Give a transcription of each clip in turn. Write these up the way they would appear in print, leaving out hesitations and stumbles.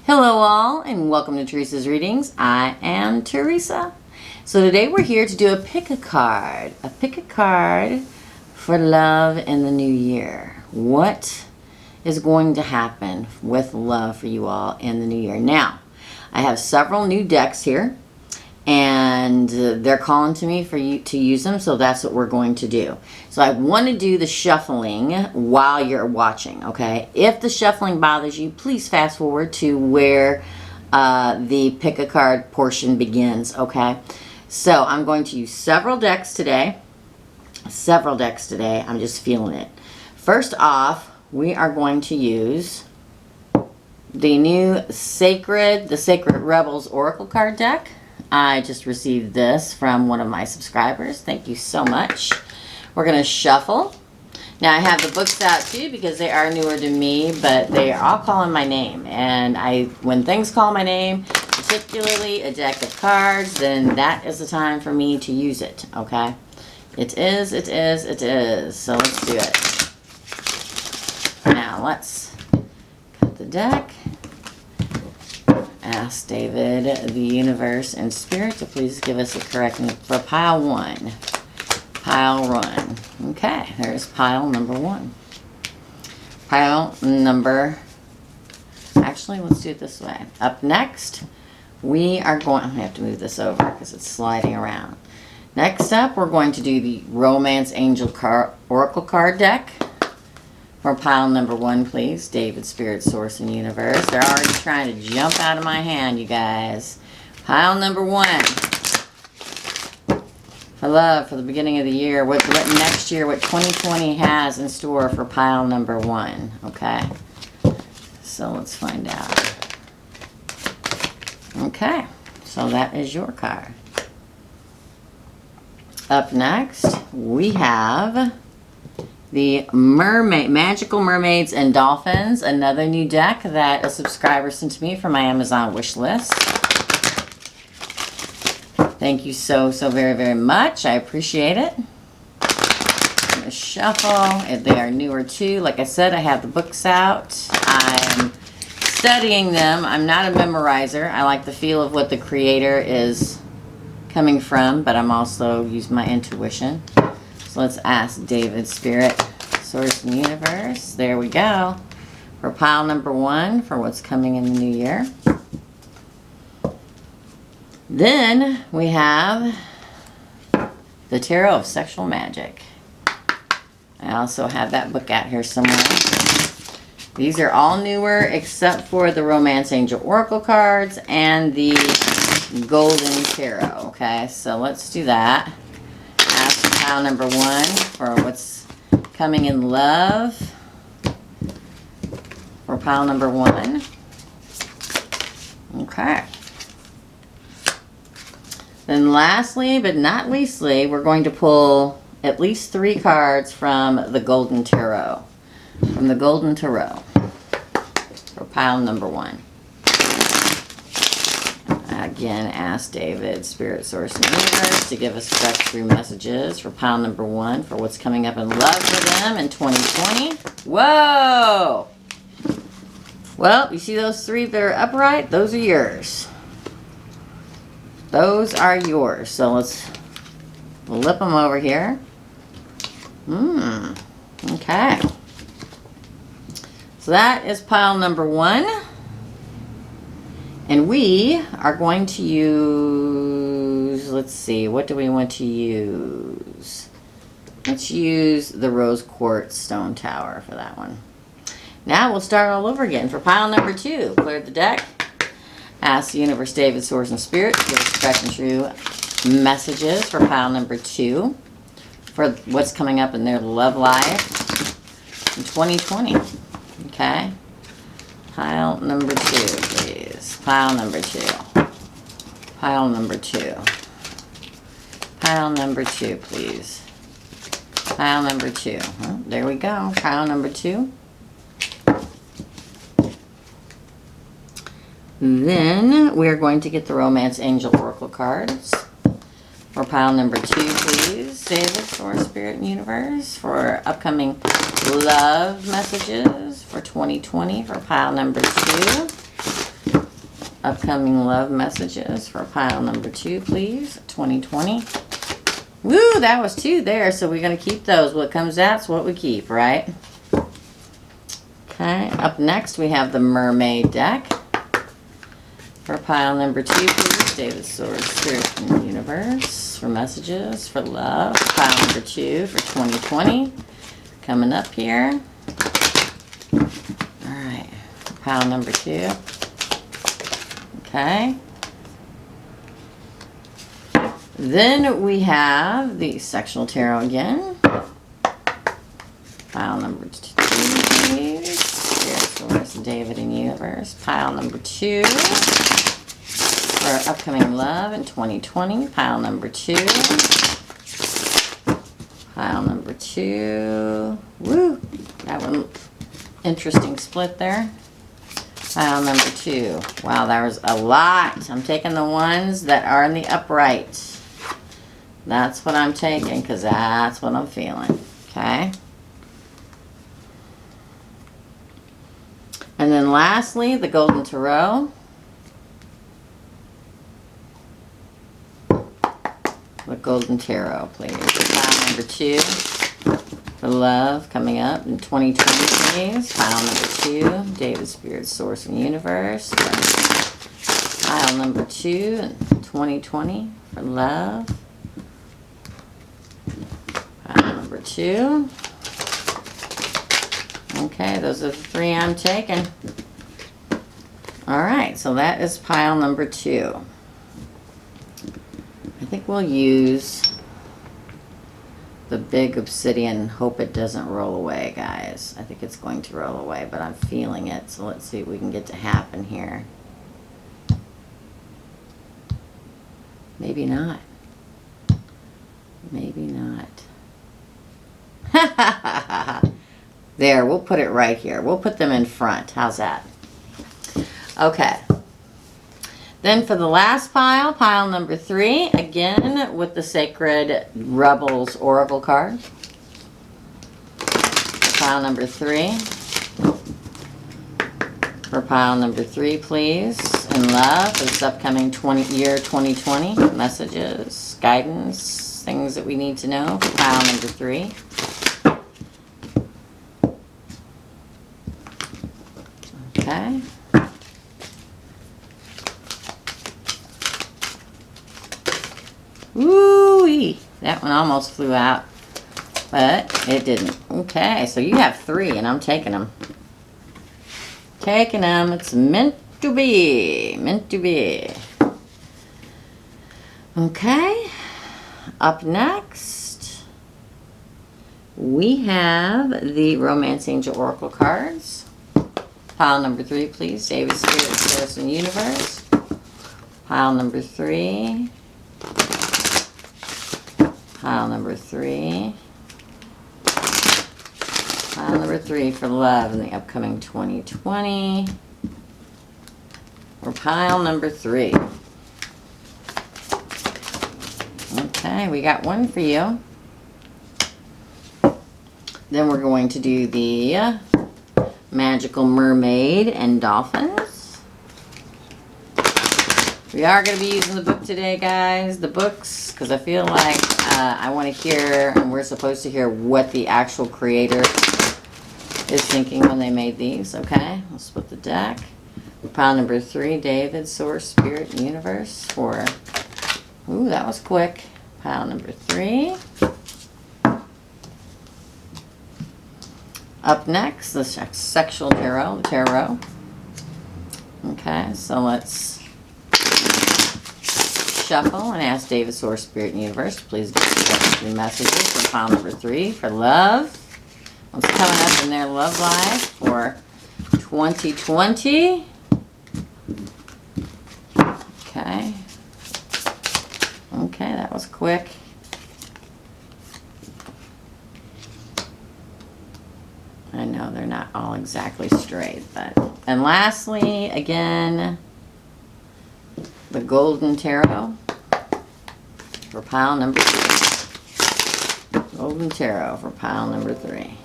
Hello all and welcome to Teresa's Readings. I am Teresa. So today we're here to do a pick a card. A pick a card for love in the new year. What is going to happen with love for you all in the new year? Now, I have several new decks here and they're calling to me for you to use them, so that's what we're going to do. So I want to do the shuffling while you're watching, okay? If the shuffling bothers you, please fast forward to where the pick a card portion begins, okay? So I'm going to use several decks today. I'm just feeling it. First off, we are going to use the new Sacred Rebels Oracle card deck. I just received this from one of my subscribers. Thank you so much. We're going to shuffle. Now I have the books out too because they are newer to me, but they are all calling my name. And when things call my name, particularly a deck of cards, then that is the time for me to use it, okay? It is. So let's do it. Now let's cut the deck. Ask David, the universe, and spirit to please give us a correct for pile one. Pile one. Okay, there's pile number one. Actually, let's do it this way. Up next, we are going, I have to move this over because it's sliding around. Next up, we're going to do the Romance Angel Oracle card deck. For pile number one, please. David, Spirit, Source, and Universe. They're already trying to jump out of my hand, you guys. Pile number one. For love, for the beginning of the year. What next year, what 2020 has in store for pile number one. Okay. So let's find out. Okay. So that is your card. Up next, we have the Magical Mermaids and Dolphins, another new deck that a subscriber sent to me from my Amazon wish list. Thank you so very, very much. I appreciate it. I'm going to shuffle. They are newer too. Like I said, I have the books out. I'm studying them. I'm not a memorizer. I like the feel of what the creator is coming from, but I'm also using my intuition. So let's ask David, Spirit, Source, and Universe. There we go. For pile number one, for what's coming in the new year. Then we have the Tarot of Sexual Magic. I also have that book out here somewhere. These are all newer except for the Romance Angel Oracle cards and the Golden Tarot. Okay, so let's do that. Ask pile number one for what's coming in love. For pile number one. Okay. Then lastly, but not leastly, we're going to pull at least 3 cards from the Golden Tarot. From the Golden Tarot. For pile number one. Again, ask David, Spirit, Source, and Universe to give us correct 3 messages for pile number one for what's coming up in love for them in 2020. Whoa! Well, you see those 3 that are upright? Those are yours. Those are yours. So let's flip them over here. Okay. So that is pile number one. And we are going to use, let's see, what do we want to use? Let's use the Rose Quartz Stone Tower for that one. Now we'll start all over again for pile number two. Clear the deck. Ask the universe, David, Source, and Spirit to give us correct and true messages for pile number two. For what's coming up in their love life in 2020. Okay. Pile number two, please. Pile number two. Pile number two. Pile number two, please. Pile number two. Well, there we go. Pile number two. Then we're going to get the Romance Angel Oracle cards. For pile number two, please. David, Source, Spirit, and Universe. For upcoming love messages for 2020 for pile number two. Upcoming love messages for pile number 2, please. 2020. Woo, that was 2 there, so we're going to keep those. What comes out's what we keep, right? Okay, up next we have the Mermaid deck. For pile number 2, please. David Sword, Spirit in the Universe. For messages, for love. For pile number 2 for 2020. Coming up here. Alright, pile number 2. Okay. Then we have the Sectional Tarot again. Pile number 2, please. Spirit Source, David in Universe. Pile number 2 for upcoming love in 2020. Pile number 2. Pile number 2. Woo! That one, interesting split there. Pile number 2. Wow, that was a lot. I'm taking the ones that are in the upright. That's what I'm taking because that's what I'm feeling. Okay. And then lastly, the Golden Tarot. The Golden Tarot, please. Pile number 2 for love coming up in 2020, please. Pile number 2, David, Spirit, Source, and Universe. Pile number 2 in 2020 for love. Pile number 2. Okay, those are the 3 I'm taking. Alright, so that is pile number 2. I think we'll use the big obsidian. Hope it doesn't roll away, guys. I think it's going to roll away, but I'm feeling it. So let's see what we can get to happen here. Maybe not. Maybe not. There, we'll put it right here. We'll put them in front. How's that? Okay. Then for the last pile, pile number 3, again with the Sacred Rebels Oracle card. Pile number 3. For pile number 3, please. In love for this upcoming year 2020. Messages, guidance, things that we need to know for pile number 3. Okay. Woo-wee. That one almost flew out, but it didn't. Okay, so you have 3, and I'm taking them. Taking them. It's meant to be. Meant to be. Okay. Up next, we have the Romance Angel Oracle cards. Pile number 3, please. David, Spirit, Source, and Universe. Pile number 3. Pile number 3. Pile number 3 for love in the upcoming 2020. Or pile number 3. Okay, we got one for you. Then we're going to do the Magical Mermaid and Dolphins. We are going to be using the book today, guys. The books, because I feel like I want to hear, and we're supposed to hear what the actual creator is thinking when they made these. Okay, we'll split the deck. Pile number 3, David, Source, Spirit, and Universe. For, ooh, that was quick. Pile number 3. Up next, the Sexual Tarot. Okay, so let's shuffle and ask David, Source, Spirit, and Universe to please give us 3 messages for pile number 3 for love. What's coming up in their love life for 2020? Okay. Okay, that was quick. I know they're not all exactly straight, but... And lastly, again, the Golden Tarot for pile number 3. Golden Tarot for pile number 3.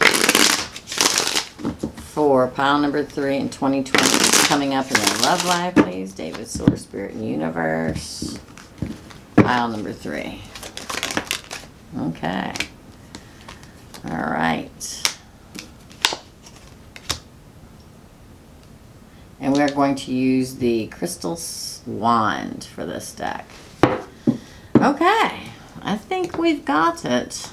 for pile number 3 in 2020 coming up in their love life, please. David, Source, Spirit, and Universe. Pile number 3. Okay. All right. And we are going to use the Crystal Wand for this deck. Okay. I think we've got it.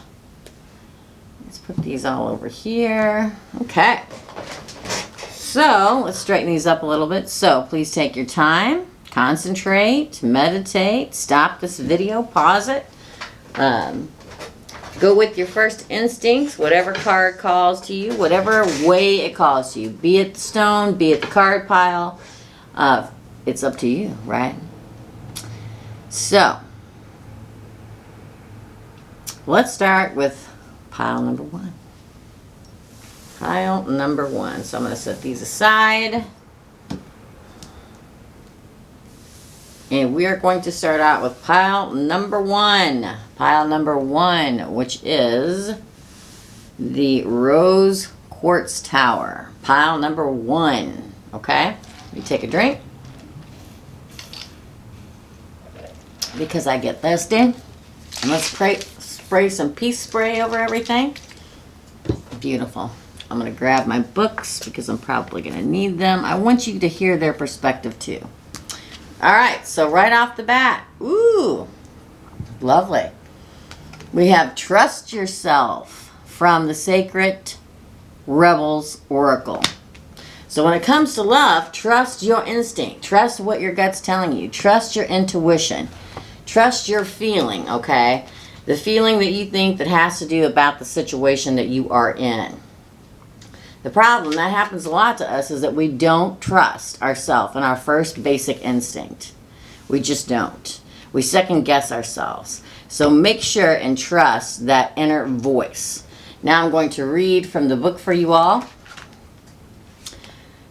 Let's put these all over here. Okay. So, let's straighten these up a little bit. So, please take your time. Concentrate. Meditate. Stop this video. Pause it. Go with your first instincts. Whatever card calls to you. Whatever way it calls to you. Be it the stone. Be it the card pile. It's up to you, right? So, let's start with pile number 1. Pile number 1. So I'm going to set these aside. And we are going to start out with pile number 1. Pile number 1, which is the Rose Quartz Tower. Pile number 1. Okay? You take a drink. Because I get thirsty. And let's spray some peace spray over everything. Beautiful. I'm going to grab my books because I'm probably going to need them. I want you to hear their perspective too. All right, so right off the bat, ooh, lovely. We have Trust Yourself from the Sacred Rebels Oracle. So when it comes to love, trust your instinct. Trust what your gut's telling you. Trust your intuition. Trust your feeling, okay? The feeling that you think that has to do about the situation that you are in. The problem that happens a lot to us is that we don't trust ourselves and our first basic instinct. We just don't. We second guess ourselves. So make sure and trust that inner voice. Now I'm going to read from the book for you all.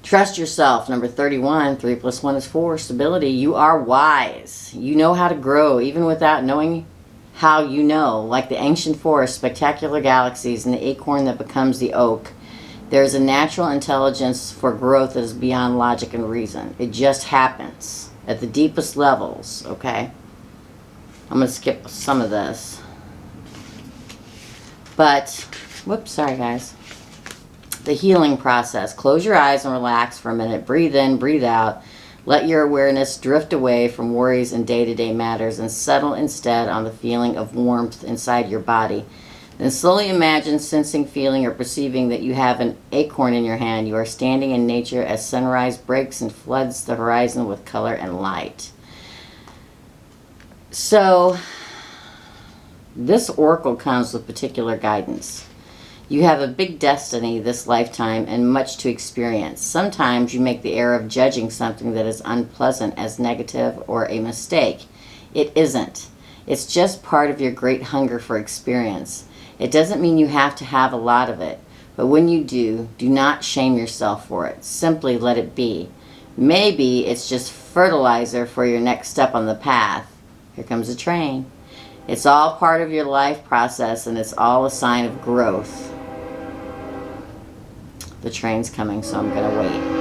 Trust yourself, number 31. 3 + 1 is 4. Stability. You are wise. You know how to grow even without knowing how you know. Like the ancient forest, spectacular galaxies, and the acorn that becomes the oak. There is a natural intelligence for growth that is beyond logic and reason. It just happens at the deepest levels, okay? I'm going to skip some of this. But, whoops, sorry guys. The healing process. Close your eyes and relax for a minute. Breathe in, breathe out. Let your awareness drift away from worries and day-to-day matters and settle instead on the feeling of warmth inside your body. Then slowly imagine sensing, feeling, or perceiving that you have an acorn in your hand. You are standing in nature as sunrise breaks and floods the horizon with color and light. So, this oracle comes with particular guidance. You have a big destiny this lifetime and much to experience. Sometimes you make the error of judging something that is unpleasant as negative or a mistake. It isn't. It's just part of your great hunger for experience. It doesn't mean you have to have a lot of it, but when you do, do not shame yourself for it. Simply let it be. Maybe it's just fertilizer for your next step on the path. Here comes a train. It's all part of your life process, and it's all a sign of growth. The train's coming, so I'm going to wait.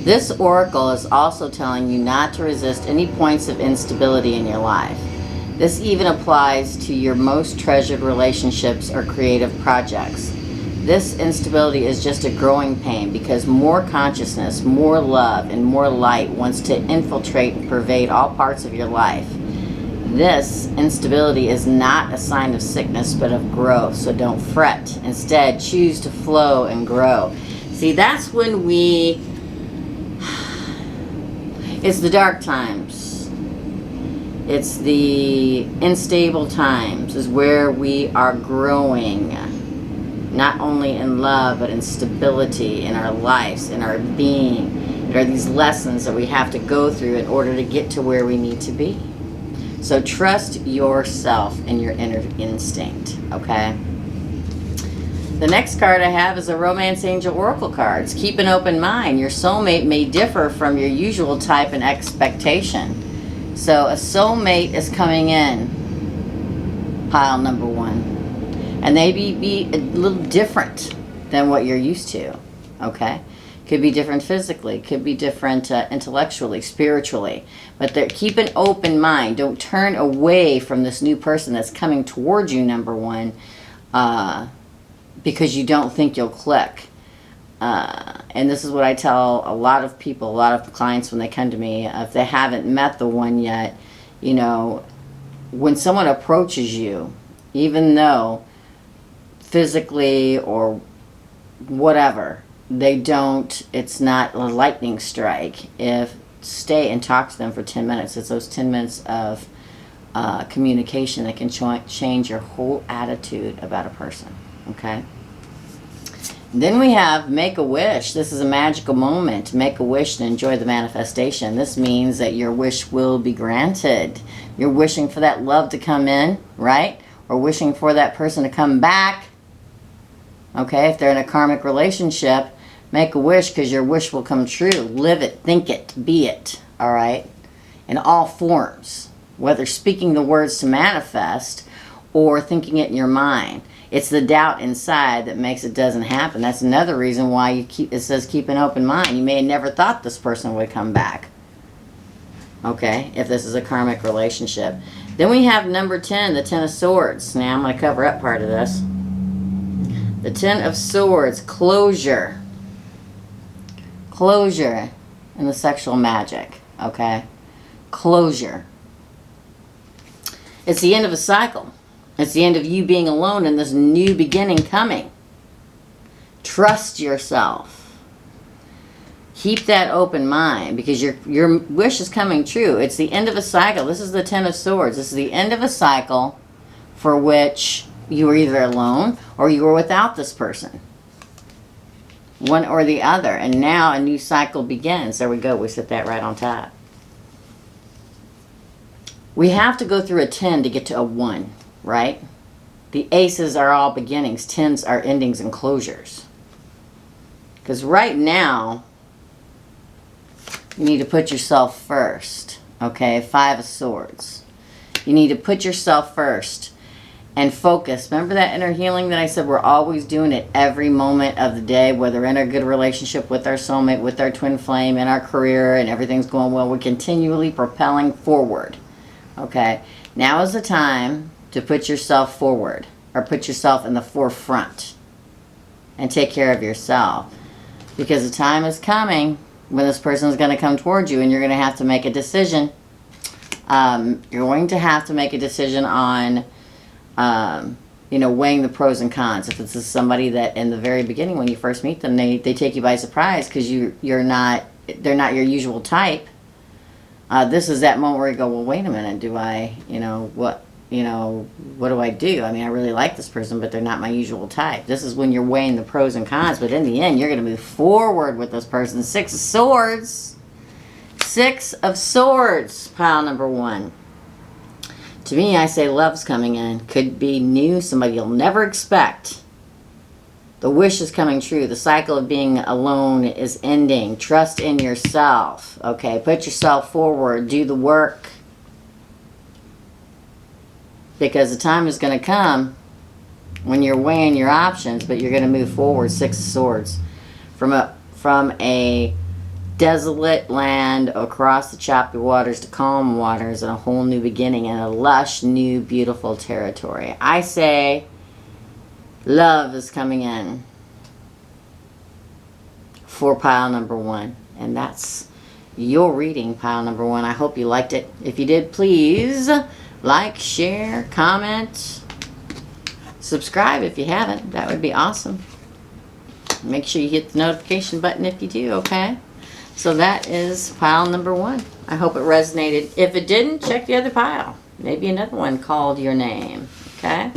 This oracle is also telling you not to resist any points of instability in your life. This even applies to your most treasured relationships or creative projects. This instability is just a growing pain because more consciousness, more love, and more light wants to infiltrate and pervade all parts of your life. This instability is not a sign of sickness but of growth, so don't fret. Instead, choose to flow and grow. See, that's when it's the dark times. It's the unstable times is where we are growing. Not only in love, but in stability in our lives, in our being. There are these lessons that we have to go through in order to get to where we need to be. So trust yourself and your inner instinct, okay? The next card I have is a Romance Angel Oracle cards. Keep an open mind. Your soulmate may differ from your usual type and expectation. So a soulmate is coming in, pile number 1. And they be a little different than what you're used to, okay? Could be different physically, could be different intellectually, spiritually. But keep an open mind. Don't turn away from this new person that's coming towards you, number 1, because you don't think you'll click. And this is what I tell a lot of people, a lot of clients when they come to me. If they haven't met the one yet, you know, when someone approaches you, even though physically or whatever, it's not a lightning strike. Stay and talk to them for 10 minutes. It's those 10 minutes of communication that can change your whole attitude about a person. Okay? Then we have make a wish. This is a magical moment. Make a wish and enjoy the manifestation. This means that your wish will be granted. You're wishing for that love to come in, right? Or wishing for that person to come back. Okay? If they're in a karmic relationship, make a wish because your wish will come true. Live it, think it, be it. All right? In all forms. Whether speaking the words to manifest or thinking it in your mind. It's the doubt inside that makes it doesn't happen. That's another reason why it says keep an open mind. You may have never thought this person would come back. Okay, if this is a karmic relationship. Then we have number 10, the 10 of Swords. Now I'm going to cover up part of this. The 10 of Swords, closure. Closure in the sexual magic. Okay, closure. It's the end of a cycle. It's the end of you being alone and this new beginning coming. Trust yourself. Keep that open mind because your wish is coming true. It's the end of a cycle. This is the 10 of Swords. This is the end of a cycle for which you were either alone or you were without this person. One or the other. And now a new cycle begins. There we go. We set that right on top. We have to go through a 10 to get to a 1. Right? The aces are all beginnings. 10s are endings and closures. Because right now, you need to put yourself first. Okay? 5 of Swords. You need to put yourself first and focus. Remember that inner healing that I said we're always doing at every moment of the day, whether in a good relationship with our soulmate, with our twin flame, in our career, and everything's going well. We're continually propelling forward. Okay? Now is the time to put yourself forward or put yourself in the forefront and take care of yourself, because the time is coming when this person is going to come towards you and you're going to have to make a decision. You're going to have to make a decision on weighing the pros and cons. If this is somebody that in the very beginning when you first meet them, they take you by surprise because they're not your usual type. This is that moment where you go, well, wait a minute, what do I do? I mean, I really like this person, but they're not my usual type. This is when you're weighing the pros and cons, but in the end, you're going to move forward with this person. 6 of Swords. 6 of Swords, pile number 1. To me, I say love's coming in. Could be new, somebody you'll never expect. The wish is coming true. The cycle of being alone is ending. Trust in yourself. Okay, put yourself forward. Do the work. Because the time is going to come when you're weighing your options, but you're going to move forward. 6 of Swords. From a desolate land across the choppy waters to calm waters and a whole new beginning and a lush, new, beautiful territory. I say love is coming in for pile number 1. And that's your reading, pile number 1. I hope you liked it. If you did, please like, share, comment, subscribe if you haven't. That would be awesome. Make sure you hit the notification button if you do, okay? So that is pile number 1. I hope it resonated. If it didn't, check the other pile. Maybe another one called your name, okay?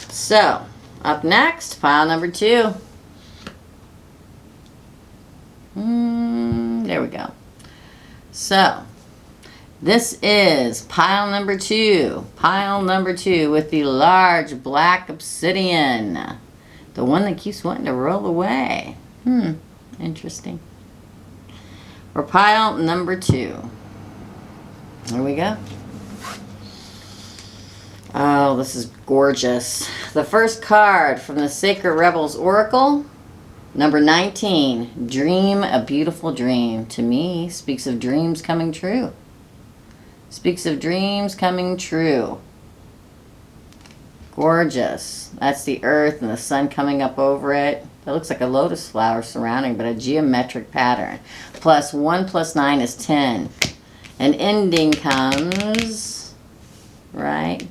So, up next, pile number 2. There we go. So, This is pile number 2. Pile number 2 with the large black obsidian. The one that keeps wanting to roll away. Interesting. For pile number 2. There we go. Oh, this is gorgeous. The first card from the Sacred Rebels Oracle, number 19. Dream a beautiful dream. To me, speaks of dreams coming true. Speaks of dreams coming true. Gorgeous. That's the earth and the sun coming up over it. That looks like a lotus flower surrounding, but a geometric pattern. Plus 1 plus 9 is 10. An ending comes, right?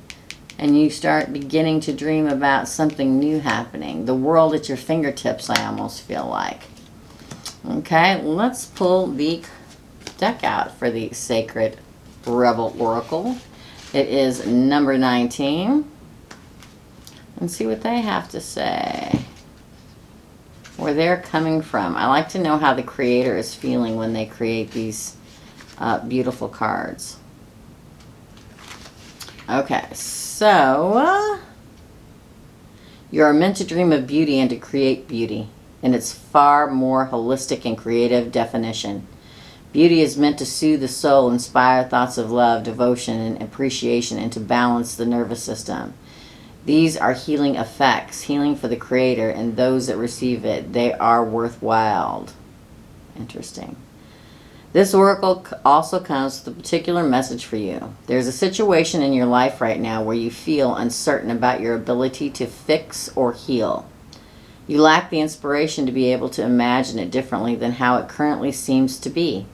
And you start beginning to dream about something new happening. The world at your fingertips, I almost feel like. Okay, let's pull the deck out for the Sacred Rebel Oracle. It is number 19. And see what they have to say. Where they're coming from. I like to know how the creator is feeling when they create these beautiful cards. Okay, so you are meant to dream of beauty and to create beauty in its far more holistic and creative definition. Beauty is meant to soothe the soul, inspire thoughts of love, devotion, and appreciation, and to balance the nervous system. These are healing effects, healing for the creator and those that receive it. They are worthwhile. Interesting. This oracle also comes with a particular message for you. There's a situation in your life right now where you feel uncertain about your ability to fix or heal. You lack the inspiration to be able to imagine it differently than how it currently seems to be.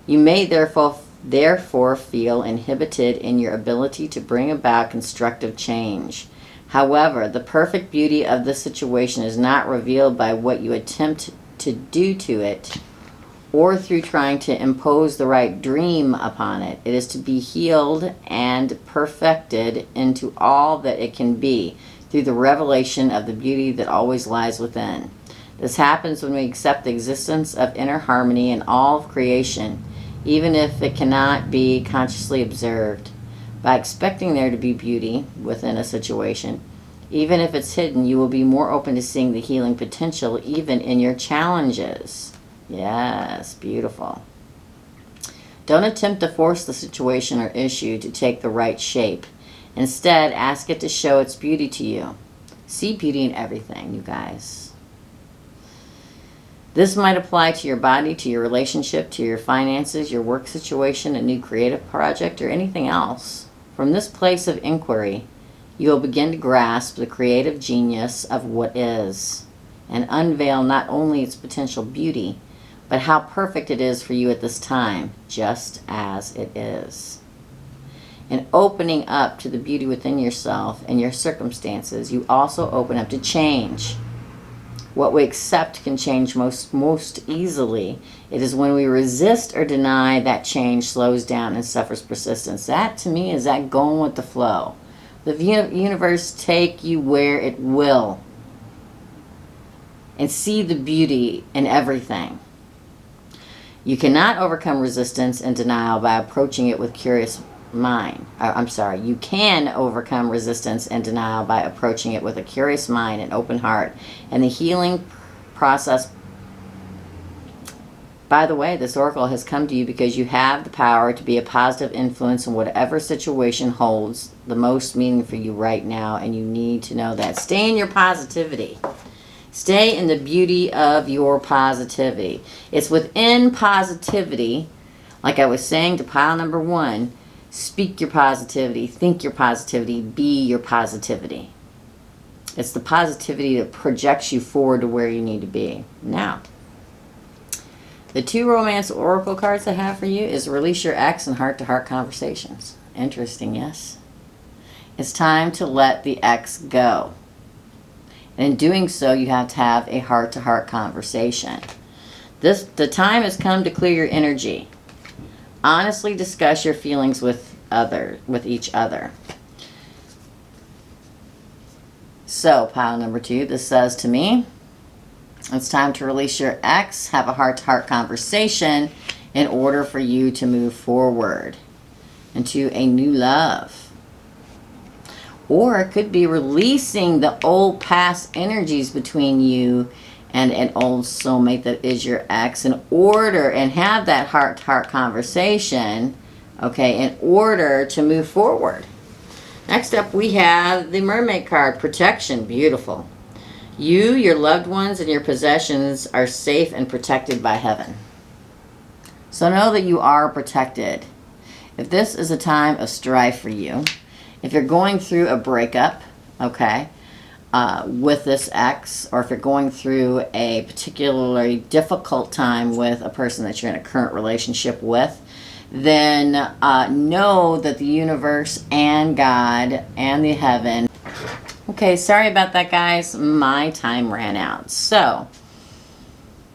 You may therefore feel inhibited in your ability to bring about constructive change. However, the perfect beauty of the situation is not revealed by what you attempt to do to it or through trying to impose the right dream upon it. It is to be healed and perfected into all that it can be through the revelation of the beauty that always lies within. This happens when we accept the existence of inner harmony in all of creation, even if it cannot be consciously observed. By expecting there to be beauty within a situation, even if it's hidden, you will be more open to seeing the healing potential even in your challenges. Yes, beautiful. Don't attempt to force the situation or issue to take the right shape. Instead, ask it to show its beauty to you. See beauty in everything, you guys. This might apply to your body, to your relationship, to your finances, your work situation, a new creative project, or anything else. From this place of inquiry, you will begin to grasp the creative genius of what is and unveil not only its potential beauty, but how perfect it is for you at this time, just as it is. In opening up to the beauty within yourself and your circumstances, you also open up to change. What we accept can change most easily. It is when we resist or deny that change slows down and suffers persistence. That, to me, is that going with the flow. The universe take you where it will. And see the beauty in everything. You cannot overcome resistance and denial by approaching it with curious mind. You can overcome resistance and denial by approaching it with a curious mind and open heart. And the healing process, by the way, this oracle has come to you because you have the power to be a positive influence in whatever situation holds the most meaning for you right now, and you need to know that. Stay in your positivity. Stay in the beauty of your positivity. It's within positivity, like I was saying to pile number 1, speak your positivity, think your positivity, be your positivity. It's the positivity that projects you forward to where you need to be. Now, the 2 romance oracle cards I have for you is Release Your Ex and Heart-to-Heart Conversations. Interesting, yes? It's time to let the ex go. And in doing so, you have to have a heart-to-heart conversation. The time has come to clear your energy. Honestly discuss your feelings with each other. So, pile number 2, this says to me, it's time to release your ex, have a heart-to-heart conversation in order for you to move forward. into a new love. Or it could be releasing the old past energies between you and an old soulmate that is your ex in order, and have that heart-to-heart conversation, okay, in order to move forward. Next up, we have the Mermaid card, protection. Beautiful. You, your loved ones, and your possessions are safe and protected by heaven. So know that you are protected. If this is a time of strife for you, if you're going through a breakup, okay, with this ex, or if you're going through a particularly difficult time with a person that you're in a current relationship with, then know that the universe and God and the heaven. Okay, sorry about that, guys. My time ran out. So,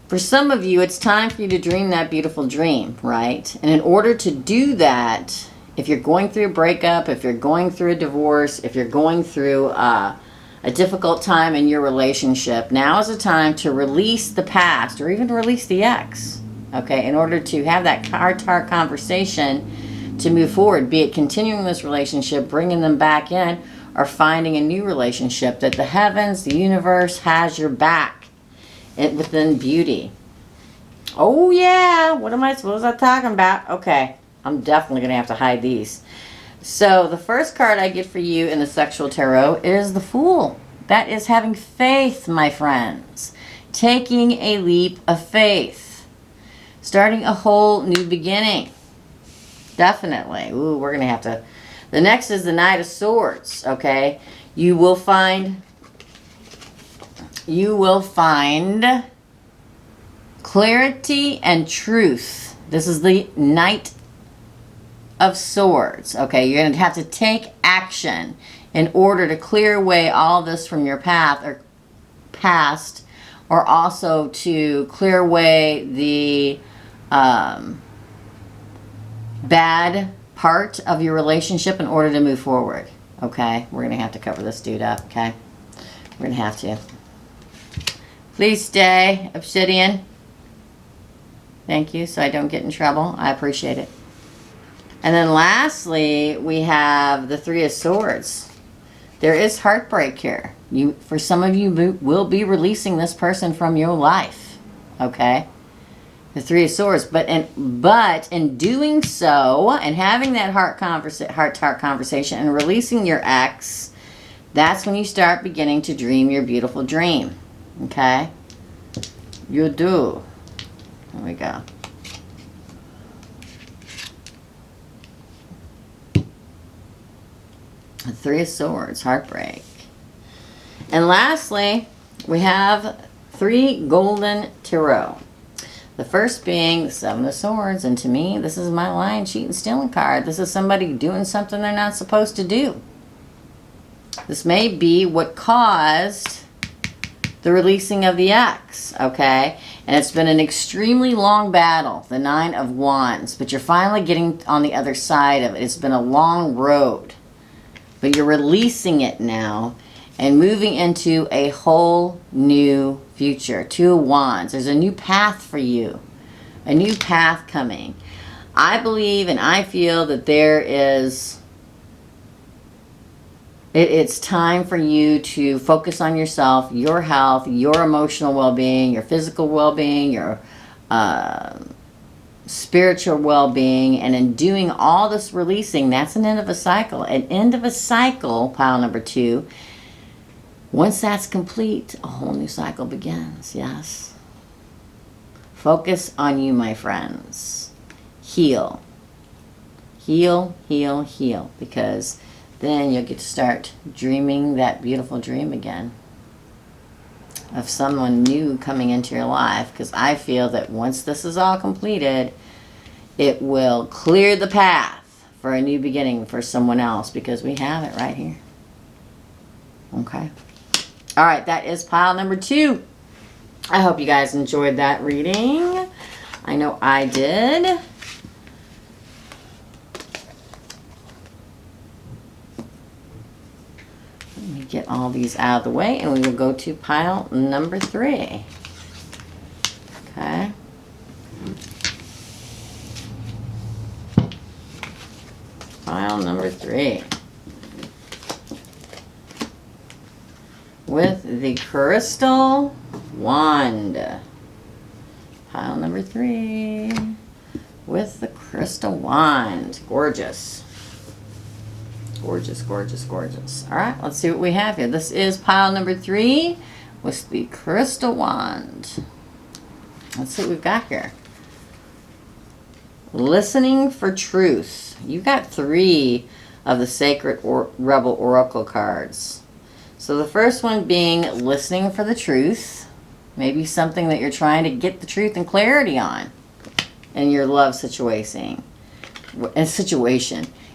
for some of you, it's time for you to dream that beautiful dream, right? And in order to do that, if you're going through a breakup, if you're going through a divorce, if you're going through a difficult time in your relationship, now is the time to release the past, or even release the ex, okay, in order to have that heart-to-heart conversation to move forward, be it continuing this relationship, bringing them back in, or finding a new relationship, that the heavens, the universe has your back within beauty. Oh yeah, what was I talking about? Okay, I'm definitely going to have to hide these. So the first card I get for you in the sexual tarot is the Fool. That is having faith, my friends. Taking a leap of faith. Starting a whole new beginning. Definitely. Ooh, we're going to have to. The next is the Knight of Swords, okay? You will find clarity and truth. This is the Knight of Swords, okay? You're going to have to take action in order to clear away all this from your path or past, or also to clear away the bad part of your relationship in order to move forward, okay? We're going to have to cover this dude up, okay? We're going to have to. Please stay, Obsidian. Thank you, so I don't get in trouble. I appreciate it. And then lastly, we have the Three of Swords. There is heartbreak here. For some of you, will be releasing this person from your life, okay? The Three of Swords. But in doing so, and having that heart-to-heart conversation and releasing your ex, that's when you start beginning to dream your beautiful dream, okay? You do. There we go. The Three of Swords, heartbreak. And lastly, we have 3 golden tarot. The first being the Seven of Swords, and to me, this is my lying, cheating, stealing card. This is somebody doing something they're not supposed to do. This may be what caused the releasing of the ex, okay? And it's been an extremely long battle, the Nine of Wands, but you're finally getting on the other side of it. It's been a long road, but you're releasing it now and moving into a whole new future. 2 of Wands. There's a new path for you, a new path coming. I believe and I feel that there is... It's time for you to focus on yourself, your health, your emotional well-being, your physical well-being, your spiritual well-being. And in doing all this releasing, that's an end of a cycle. An end of a cycle, pile number 2. Once that's complete, a whole new cycle begins, yes. Focus on you, my friends. Heal. Heal, heal, heal. Because then you'll get to start dreaming that beautiful dream again of someone new coming into your life. Because I feel that once this is all completed, it will clear the path for a new beginning for someone else, because we have it right here. Okay. All right, that is pile number 2. I hope you guys enjoyed that reading. I know I did. Let me get all these out of the way, and we will go to pile number 3. Okay. pile number 3. With the crystal wand. Pile number 3. With the crystal wand. Gorgeous. Gorgeous, gorgeous, gorgeous. All right, let's see what we have here. This is pile number 3 with the crystal wand. Let's see what we've got here. Listening for truth. You've got 3 of the Sacred Rebel Oracle cards. So the first one being listening for the truth. Maybe something that you're trying to get the truth and clarity on in your love situation.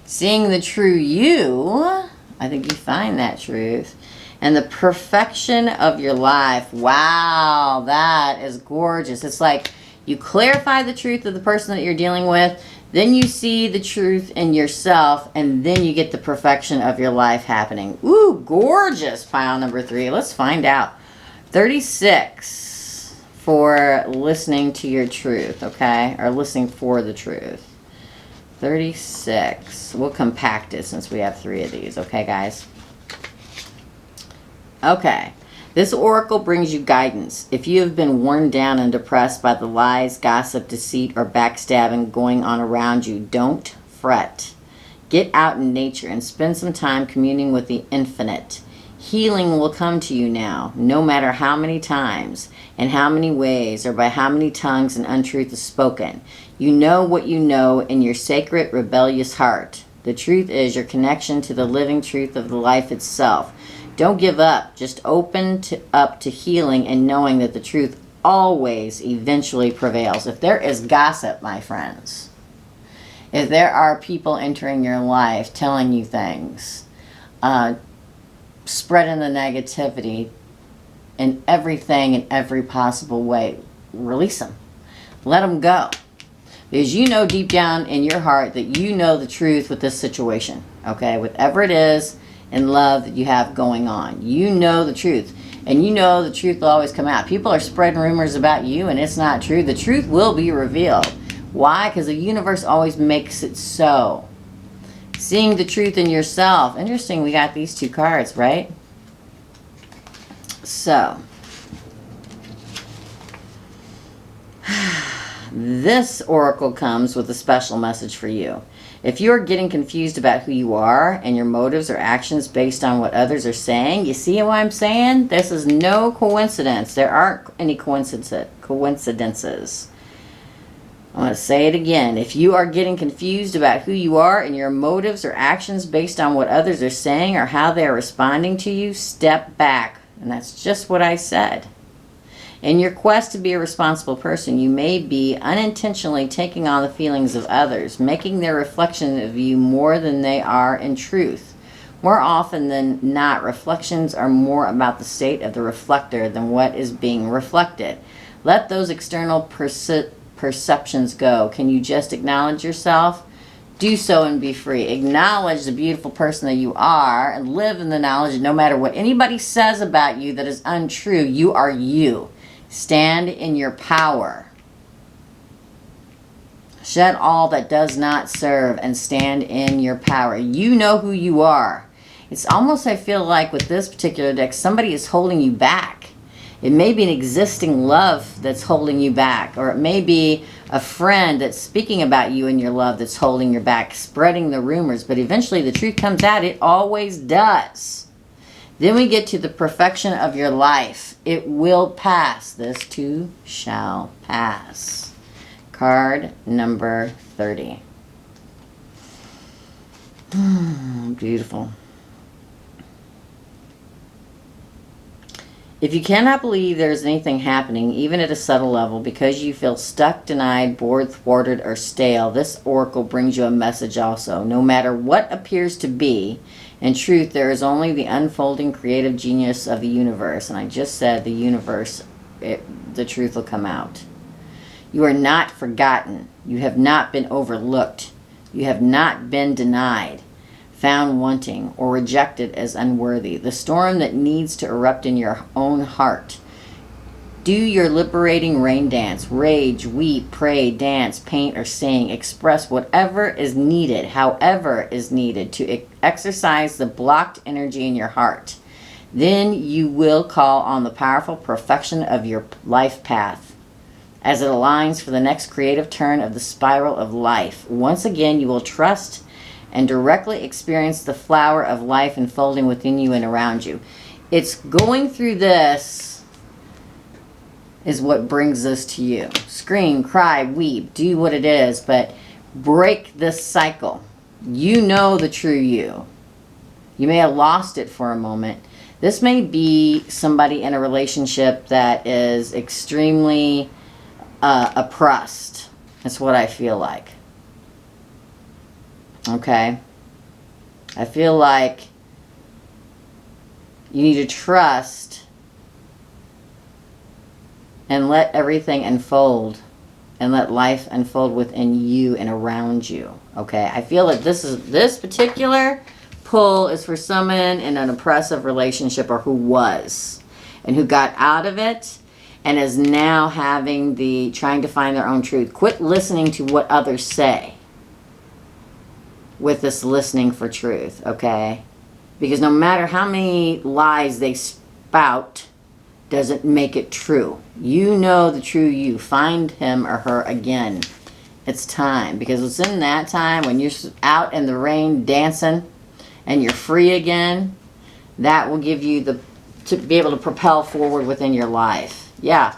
Seeing the true you. I think you find that truth. And the perfection of your life. Wow, that is gorgeous. It's like you clarify the truth of the person that you're dealing with, then you see the truth in yourself, and then you get the perfection of your life happening. Ooh, gorgeous, pile number 3. Let's find out. 36 for listening to your truth, okay? Or listening for the truth. 36. We'll compact it since we have 3 of these, okay, guys? Okay. This oracle brings you guidance. If you have been worn down and depressed by the lies, gossip, deceit, or backstabbing going on around you, don't fret. Get out in nature and spend some time communing with the infinite. Healing will come to you now, no matter how many times, and how many ways, or by how many tongues an untruth is spoken. You know what you know in your sacred, rebellious heart. The truth is your connection to the living truth of the life itself. Don't give up. Just open up to healing and knowing that the truth always eventually prevails. If there is gossip, my friends, if there are people entering your life telling you things, spreading the negativity in everything in every possible way, release them. Let them go. Because you know deep down in your heart that you know the truth with this situation. Okay? Whatever it is in love that you have going on. You know the truth. And you know the truth will always come out. People are spreading rumors about you and it's not true. The truth will be revealed. Why? Because the universe always makes it so. Seeing the truth in yourself. Interesting, we got these 2 cards, right? So, this oracle comes with a special message for you. If you are getting confused about who you are and your motives or actions based on what others are saying, you see what I'm saying? This is no coincidence. There aren't any coincidences. I want to say it again. If you are getting confused about who you are and your motives or actions based on what others are saying or how they are responding to you, step back. And that's just what I said. In your quest to be a responsible person, you may be unintentionally taking on the feelings of others, making their reflection of you more than they are in truth. More often than not, reflections are more about the state of the reflector than what is being reflected. Let those external perceptions go. Can you just acknowledge yourself? Do so and be free. Acknowledge the beautiful person that you are and live in the knowledge that no matter what anybody says about you that is untrue, you are you. Stand in your power. Shed all that does not serve and stand in your power. You know who you are. It's almost, I feel like with this particular deck, somebody is holding you back. It may be an existing love that's holding you back, or it may be a friend that's speaking about you and your love that's holding your back, spreading the rumors, but eventually the truth comes out. It always does. Then we get to the perfection of your life. It will pass. This too shall pass. Card number 30. Beautiful. If you cannot believe there is anything happening, even at a subtle level, because you feel stuck, denied, bored, thwarted, or stale, this oracle brings you a message also. No matter what appears to be, in truth, there is only the unfolding creative genius of the universe. And I just said the universe, the truth will come out. You are not forgotten. You have not been overlooked. You have not been denied, found wanting, or rejected as unworthy. The storm that needs to erupt in your own heart Do your liberating rain dance. Rage, weep, pray, dance, paint, or sing. Express whatever is needed, however is needed, to exercise the blocked energy in your heart. Then you will call on the powerful perfection of your life path as it aligns for the next creative turn of the spiral of life. Once again, you will trust and directly experience the flower of life unfolding within you and around you. It's going through this is what brings this to you. Scream, cry, weep, do what it is, but break this cycle. You know the true you. You may have lost it for a moment. This may be somebody in a relationship that is extremely oppressed. That's what I feel like. Okay? I feel like you need to trust and let everything unfold and let life unfold within you and around you. Okay? I feel that this particular pull is for someone in an oppressive relationship, or who was and who got out of it and is now trying to find their own truth. Quit listening to what others say with this listening for truth, okay? Because no matter how many lies they spout, doesn't make it true. You know the true you. Find him or her again. It's time. Because it's in that time when you're out in the rain dancing and you're free again, that will give you to be able to propel forward within your life. Yeah,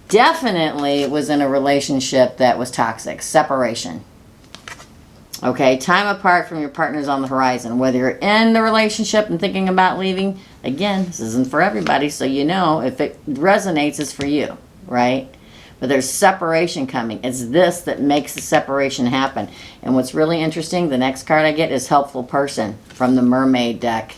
definitely was in a relationship that was toxic. Separation. Okay, time apart from your partners on the horizon. Whether you're in the relationship and thinking about leaving, again, this isn't for everybody, so you know if it resonates, it's for you, right? But there's separation coming. It's this that makes the separation happen. And what's really interesting, the next card I get is Helpful Person from the Mermaid deck.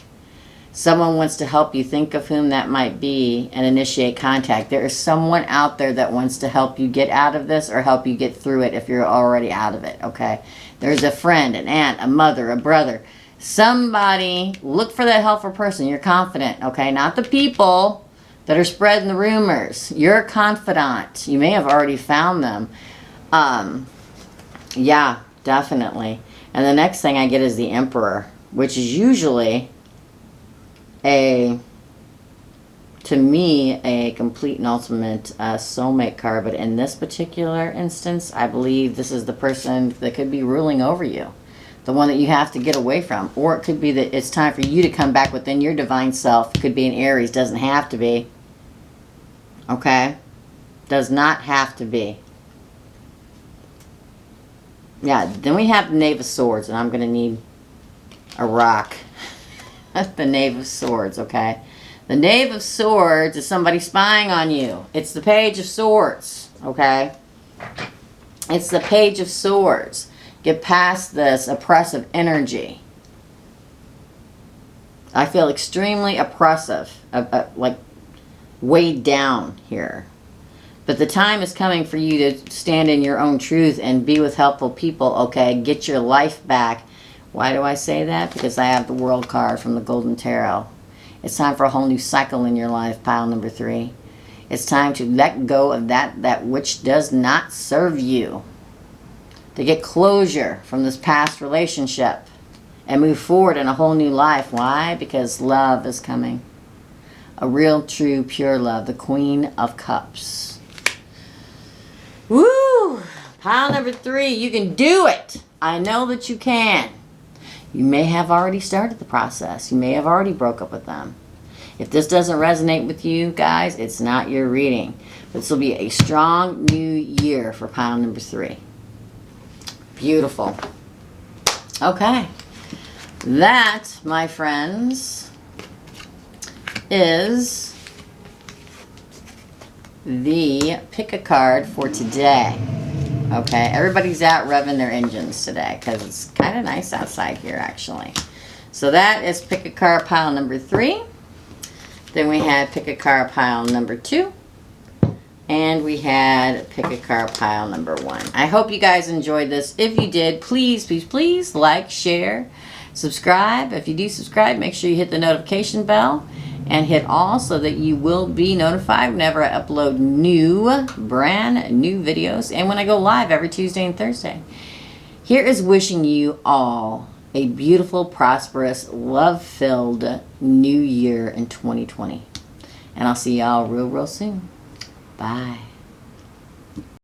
Someone wants to help you. Think of whom that might be and initiate contact. There is someone out there that wants to help you get out of this or help you get through it if you're already out of it, okay? There's a friend, an aunt, a mother, a brother. Somebody, look for that helpful person. You're confident, okay? Not the people that are spreading the rumors. You're a confidant. You may have already found them. Yeah, definitely. And the next thing I get is the Emperor, which is usually to me, a complete and ultimate soulmate card. But in this particular instance, I believe this is the person that could be ruling over you. The one that you have to get away from. Or it could be that it's time for you to come back within your divine self. It could be an Aries. Doesn't have to be. Okay? Does not have to be. Yeah, then we have the Knave of Swords. And I'm going to need a rock. The Knave of Swords, okay? The Knave of Swords is somebody spying on you. It's the Page of Swords, okay? It's the Page of Swords. Get past this oppressive energy. I feel extremely oppressive, like weighed down here. But the time is coming for you to stand in your own truth and be with helpful people, okay? Get your life back. Why do I say that? Because I have the World card from the Golden Tarot. It's time for a whole new cycle in your life, pile number 3. It's time to let go of that which does not serve you. To get closure from this past relationship and move forward in a whole new life. Why? Because love is coming. A real, true, pure love. The Queen of Cups. Woo! Pile number 3. You can do it. I know that you can. You may have already started the process. You may have already broke up with them. If this doesn't resonate with you guys, it's not your reading. This will be a strong new year for pile number 3. Beautiful. Okay. That, my friends, is the pick a card for today. Okay, everybody's out revving their engines today because it's kind of nice outside here, actually. So that is pick a card pile number 3. Then we had pick a card pile number 2. And we had pick a card pile number 1. I hope you guys enjoyed this. If you did, please, please, please like, share, Subscribe. If you do subscribe, make sure you hit the notification bell and hit all so that you will be notified whenever I upload brand new videos and when I go live every Tuesday and Thursday. Here is wishing you all a beautiful, prosperous, love-filled new year in 2020. And I'll see y'all real soon. Bye.